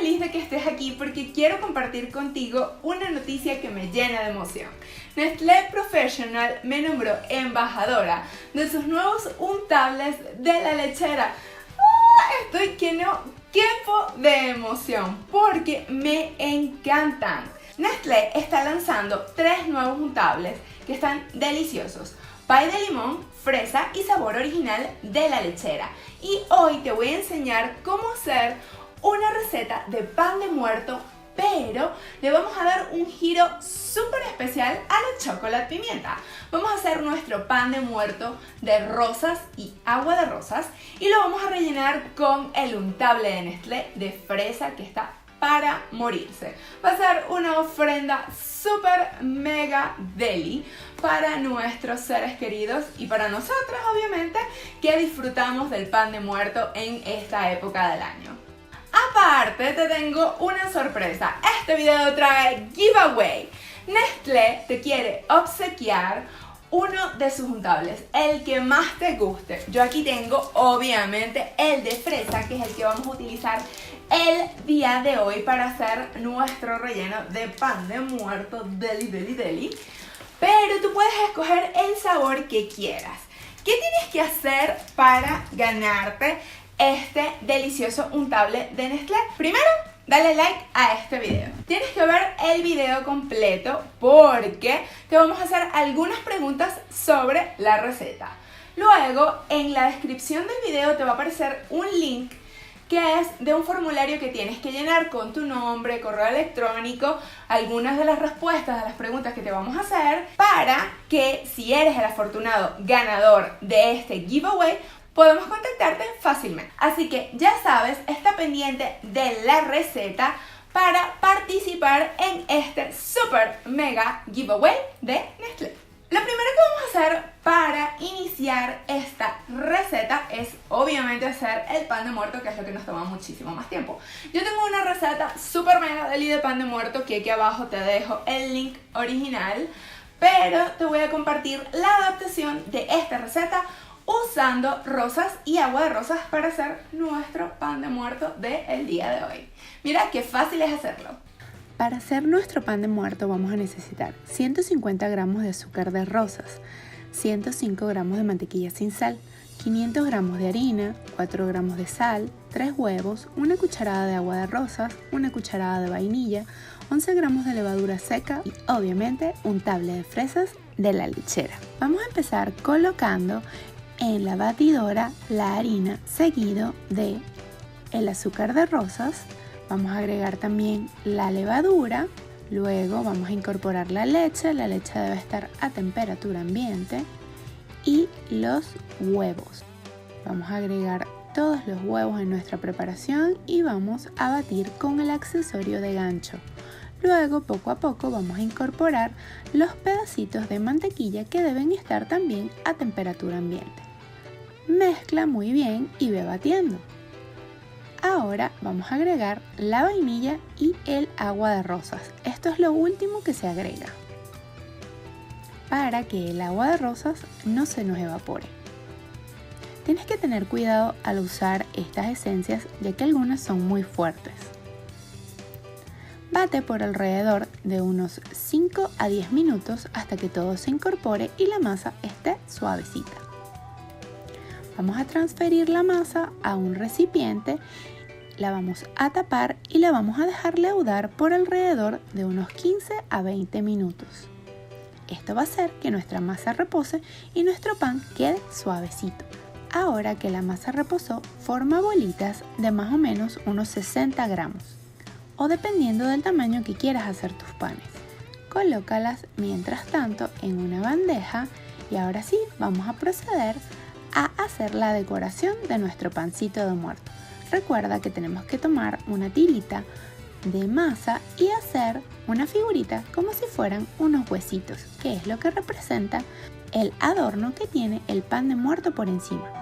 feliz de que estés aquí porque quiero compartir contigo una noticia que me llena de emoción. Nestlé Professional me nombró embajadora de sus nuevos untables de la lechera. Estoy que no quepo de emoción porque me encantan. Nestlé está lanzando 3 nuevos untables que están deliciosos: pay de limón, fresa y sabor original de la lechera. Y hoy te voy a enseñar cómo hacer una receta de pan de muerto, pero le vamos a dar un giro súper especial a la chocolate pimienta. Vamos a hacer nuestro pan de muerto de rosas y agua de rosas y lo vamos a rellenar con el untable de Nestlé de fresa que está para morirse. Va a ser una ofrenda súper mega deli para nuestros seres queridos y para nosotros, obviamente, que disfrutamos del pan de muerto en esta época del año. Aparte, te tengo una sorpresa. Este video trae giveaway. Nestlé te quiere obsequiar uno de sus untables, el que más te guste. Yo aquí tengo, obviamente, el de fresa, que es el que vamos a utilizar el día de hoy para hacer nuestro relleno de pan de muerto deli. Pero tú puedes escoger el sabor que quieras. ¿Qué tienes que hacer para ganarte este delicioso untable de Nestlé? Primero, dale like a este video. Tienes que ver el video completo porque te vamos a hacer algunas preguntas sobre la receta. Luego, en la descripción del video te va a aparecer un link que es de un formulario que tienes que llenar con tu nombre, correo electrónico, algunas de las respuestas a las preguntas que te vamos a hacer, para que, si eres el afortunado ganador de este giveaway, podemos contactarte fácilmente. Así que ya sabes, está pendiente de la receta para participar en este super mega giveaway de Nestlé. Lo primero que vamos a hacer para iniciar esta receta es obviamente hacer el pan de muerto, que es lo que nos toma muchísimo más tiempo. Yo tengo una receta super mega deli de pan de muerto que aquí abajo te dejo el link original, pero te voy a compartir la adaptación de esta receta usando rosas y agua de rosas para hacer nuestro pan de muerto del día de hoy. Mira qué fácil es hacerlo. Para hacer nuestro pan de muerto vamos a necesitar 150 gramos de azúcar de rosas, 105 gramos de mantequilla sin sal, 500 gramos de harina, 4 gramos de sal, 3 huevos, una cucharada de agua de rosas, una cucharada de vainilla, 11 gramos de levadura seca y obviamente un untable de fresas de la lechera. Vamos a empezar colocando en la batidora la harina seguido de el azúcar de rosas. Vamos a agregar también la levadura, luego vamos a incorporar la leche debe estar a temperatura ambiente, y los huevos. Vamos a agregar todos los huevos en nuestra preparación y vamos a batir con el accesorio de gancho. Luego, poco a poco, vamos a incorporar los pedacitos de mantequilla que deben estar también a temperatura ambiente. Mezcla muy bien y ve batiendo. Ahora vamos a agregar la vainilla y el agua de rosas. Esto es lo último que se agrega para que el agua de rosas no se nos evapore. Tienes que tener cuidado al usar estas esencias ya que algunas son muy fuertes. Bate por alrededor de unos 5 a 10 minutos hasta que todo se incorpore y la masa esté suavecita. Vamos a transferir la masa a un recipiente, la vamos a tapar y la vamos a dejar leudar por alrededor de unos 15 a 20 minutos. Esto va a hacer que nuestra masa repose y nuestro pan quede suavecito. Ahora que la masa reposó, forma bolitas de más o menos unos 60 gramos o dependiendo del tamaño que quieras hacer tus panes. Colócalas mientras tanto en una bandeja y ahora sí vamos a proceder a hacer la decoración de nuestro pancito de muerto. Recuerda que tenemos que tomar una tirita de masa y hacer una figurita como si fueran unos huesitos, que es lo que representa el adorno que tiene el pan de muerto por encima.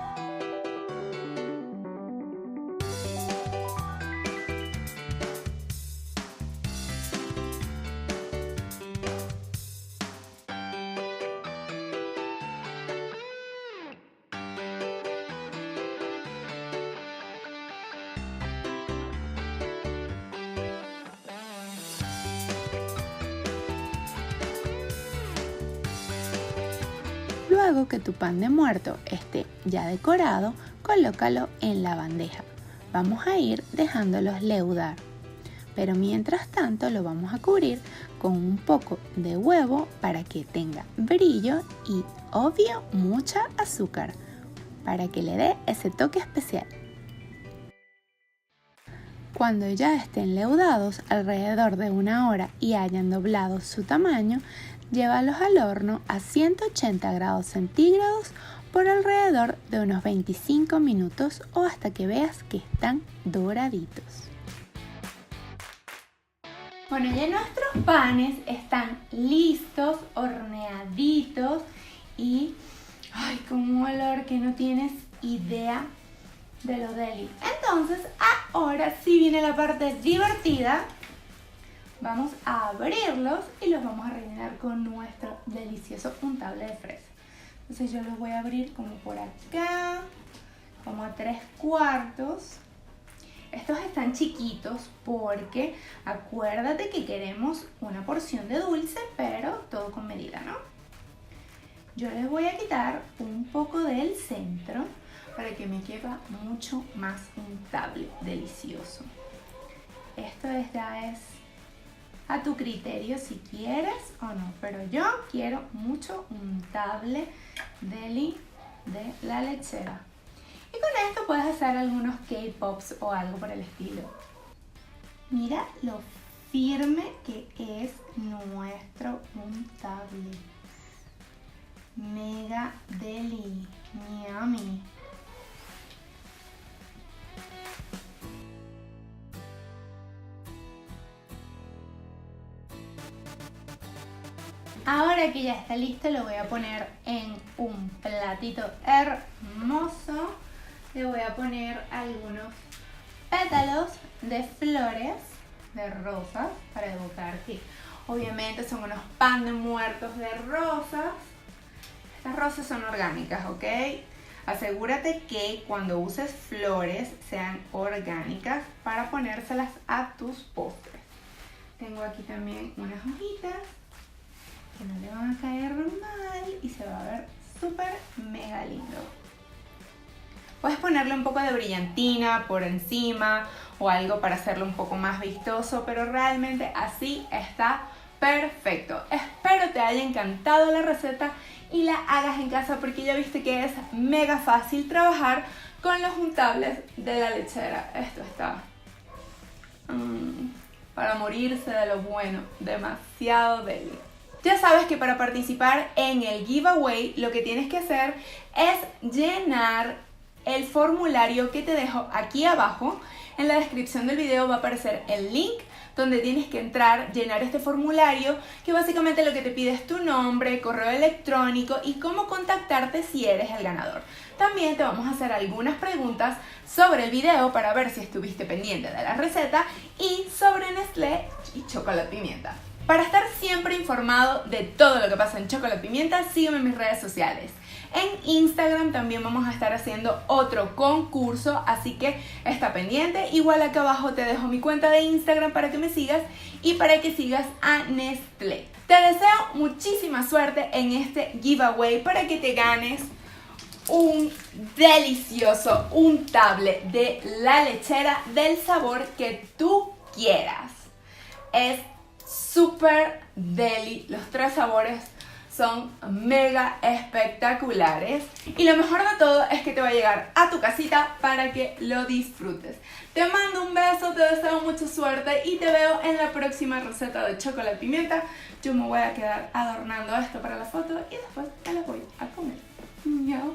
Luego que tu pan de muerto esté ya decorado, colócalo en la bandeja. Vamos a ir dejándolos leudar. Pero mientras tanto lo vamos a cubrir con un poco de huevo para que tenga brillo y, obvio, mucha azúcar para que le dé ese toque especial. Cuando ya estén leudados alrededor de 1 hora y hayan doblado su tamaño, llévalos al horno a 180 grados centígrados por alrededor de unos 25 minutos o hasta que veas que están doraditos. Bueno, ya nuestros panes están listos, horneaditos y ¡ay, con un olor que no tienes idea de lo deli! Entonces, ahora sí viene la parte divertida. Vamos a abrirlos y los vamos a rellenar con nuestro delicioso untable de fresa. Entonces yo los voy a abrir como por acá, como a 3/4. Estos están chiquitos porque acuérdate que queremos una porción de dulce, pero todo con medida, ¿no? Yo les voy a quitar un poco del centro para que me quepa mucho más untable delicioso. Esto ya es a tu criterio si quieres o no, pero yo quiero mucho untable deli de la lechera. Y con esto puedes hacer algunos K-Pops o algo por el estilo. Mira lo firme que es nuestro untable. Mega deli, yummy. Ahora que ya está listo, lo voy a poner en un platito hermoso. Le voy a poner algunos pétalos de flores, de rosas, para evocar que obviamente son unos pan de muertos de rosas. Estas rosas son orgánicas, ¿ok? Asegúrate que cuando uses flores sean orgánicas para ponérselas a tus postres. Tengo aquí también unas hojitas que no le van a caer mal y se va a ver súper mega lindo. Puedes ponerle un poco de brillantina por encima o algo para hacerlo un poco más vistoso, pero realmente así está perfecto. Espero te haya encantado la receta y la hagas en casa porque ya viste que es mega fácil trabajar con los untables de la lechera. Esto está para morirse de lo bueno, demasiado deli. Ya sabes que para participar en el giveaway lo que tienes que hacer es llenar el formulario que te dejo aquí abajo. En la descripción del video va a aparecer el link donde tienes que entrar, llenar este formulario, que básicamente lo que te pide es tu nombre, correo electrónico y cómo contactarte si eres el ganador. También te vamos a hacer algunas preguntas sobre el video para ver si estuviste pendiente de la receta y sobre Nestlé y Chocolate Pimienta. Para estar siempre informado de todo lo que pasa en Chocolate Pimienta, sígueme en mis redes sociales. En Instagram también vamos a estar haciendo otro concurso, así que está pendiente. Igual acá abajo te dejo mi cuenta de Instagram para que me sigas y para que sigas a Nestlé. Te deseo muchísima suerte en este giveaway para que te ganes un delicioso untable de la lechera del sabor que tú quieras. Es súper deli, los 3 sabores son mega espectaculares y lo mejor de todo es que te va a llegar a tu casita para que lo disfrutes. Te mando un beso, te deseo mucha suerte y te veo en la próxima receta de Chocolate Pimienta. Yo me voy a quedar adornando esto para la foto y después me la voy a comer. Miau.